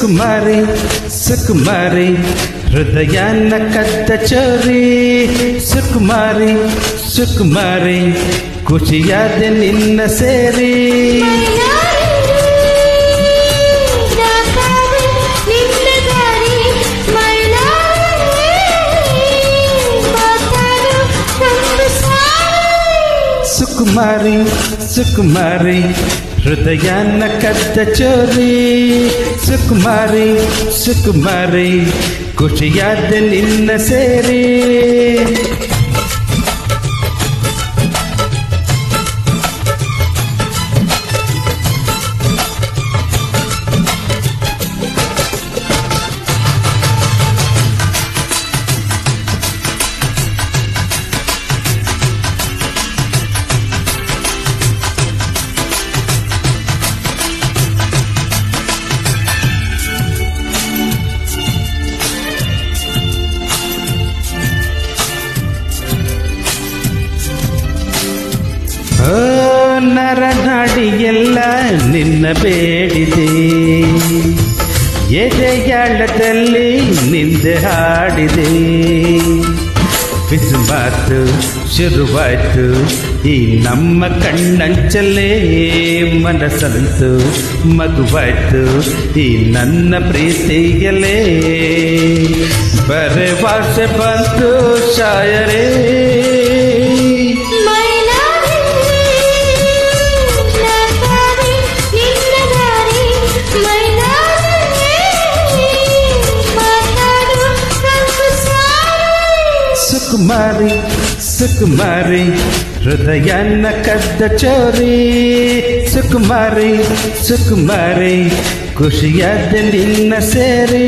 ಸುಕುಮಾರಿ ಸುಕುಮಾರಿ ಹೃದಯನ ಕದ್ದ ಚೋರಿ ಸುಕುಮಾರಿ ಸುಕುಮಾರಿ ಖುಷಿಯಾದ ನಿನ್ನ ಸೇರಿ ಸುಕುಮಾರಿ ಸುಕುಮಾರಿ ಹೃದಯನ ಕದ್ದ ಚೋರಿ ಸುಕುಮಾರಿ ಸುಕುಮಾರಿ ಖುಷಿಯಾದ ನಿನ್ನ ಸೇರಿ ನರನಾಡಿಯೆಲ್ಲ ನಿನ್ನ ಬೇಡಿದೆ ಎದೆಯಾಳದಲ್ಲಿ ನಿಂದೆ ಹಾಡಿದೆ ಬಿಸು ಮಾತು ಶುರುವಾಯ್ತು ಈ ನಮ್ಮ ಕಣ್ಣಂಚಲ್ಲೇ ಮನಸ್ಸಂತು ಮಗುವಾಯ್ತು ಈ ನನ್ನ ಪ್ರೀತಿಯಲ್ಲೇ ಬರೆವಾಸೆ ಬಂತು ಶಾಯರೇ ಸುಕುಮಾರಿ ಸುಕುಮಾರಿ ಹೃದಯನ ಕದ್ದ ಚೋರಿ ಸುಕುಮಾರಿ ಸುಕುಮಾರಿ ಖುಷಿಯಾದ ನಿನ್ನ ಸೇರಿ